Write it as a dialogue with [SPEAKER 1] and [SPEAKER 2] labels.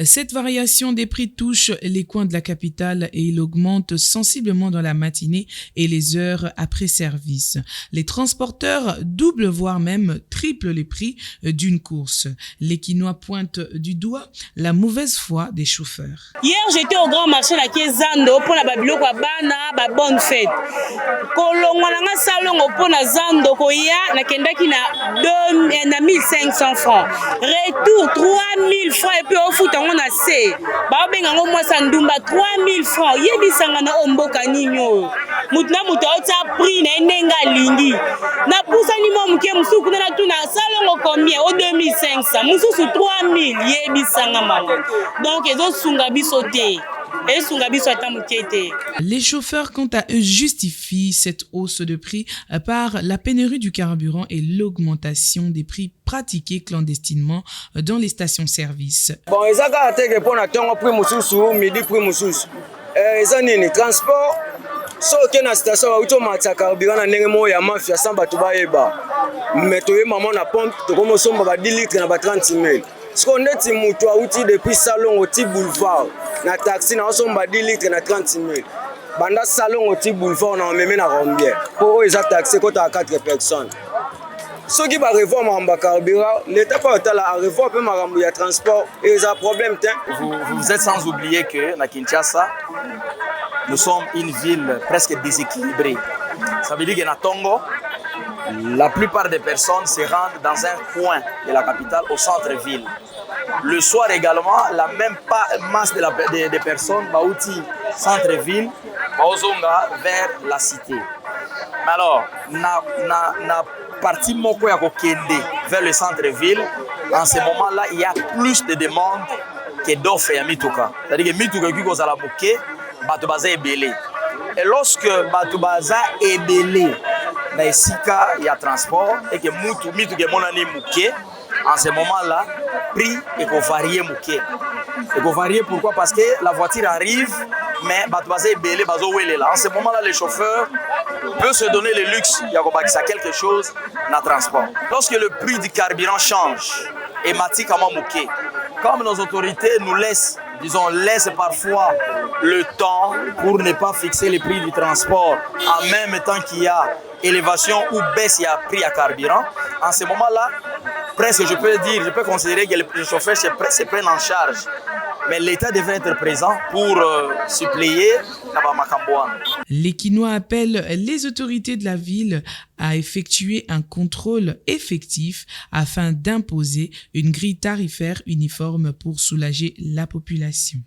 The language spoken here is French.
[SPEAKER 1] Cette variation des prix touche les coins de la capitale et il augmente sensiblement dans la matinée et les heures après service. Les transporteurs doublent voire même triplent les prix d'une course. Les Quinois pointent du doigt la mauvaise foi des chauffeurs.
[SPEAKER 2] Hier, j'étais au grand marché à Zando pour la babilo kwa bana ba bonne fête. Kolongwa nga salongo pour na Zando koya na kendaki na 1500 francs. Retour 3000 francs et puis au foot on a C. Ba benga ngo mwa sandumba 3000 francs. Yebisanga na omboka ninyo. Mutna muta ota prix na nenga lingi. Na pusa ni mo mke musuku na tuna salongo combien au 2500. Mususu 3000 yebisanga mama. Donc ezo sunga bisote.
[SPEAKER 1] Les chauffeurs, quant à eux, justifient cette hausse de prix par la pénurie du carburant et l'augmentation des prix pratiqués clandestinement dans les stations-service.
[SPEAKER 3] Bon, ils ont été pour la prix mususu, midi prix mususu. Ils ont une transport. So que na station auto matcha carburant na ndenge mo ya mafia samba tubayeba. Mais to maman na pompe to comme somba ba 10 litres na ba 30 000. Ce qu'on est mutu auti depuis salon au ti boulevard na taxi na somba 10 litres na 30 000. Banda salon au ti boulevard na meme na combien. Pour eux ils taxi côté à 4 personnes. Ce qui va réforme en carburant, l'État peut la réforme peu marambu ya transport et ils ont problème
[SPEAKER 4] vous êtes sans oublier que na Kinshasa nous sommes une ville presque déséquilibrée. Ça veut dire que na Tongo, la plupart des personnes se rendent dans un coin de la capitale, au centre-ville. Le soir également, la même masse des personnes va au centre-ville, vers la cité. Mais alors, na partie moko ya kokende vers le centre-ville, en ce moment-là, il y a plus de demandes que d'offres à Mituka. C'est-à-dire que Mituka qui cause à la bouquet, Batubaza est belé. Et lorsque Batubaza est belé, il y a transport et que Mituka est monani mouké, en ce moment-là, prix est varié mouké. Et varié pourquoi? Parce que la voiture arrive, mais Batubaza est belé, Bazo est là. En ce moment-là, les chauffeurs peuvent se donner le luxe, il y a quelque chose dans le transport. Lorsque le prix du carburant change, et matiquement mouké, comme nos autorités nous laissent parfois le temps pour ne pas fixer les prix du transport en même temps qu'il y a élévation ou baisse, il y a prix à carburant. En ce moment-là, presque je peux considérer que les chauffeurs se prennent en charge. Mais l'État devrait être présent pour suppléer Makamboan.
[SPEAKER 1] Les Quinois appellent les autorités de la ville à effectuer un contrôle effectif afin d'imposer une grille tarifaire uniforme pour soulager la population.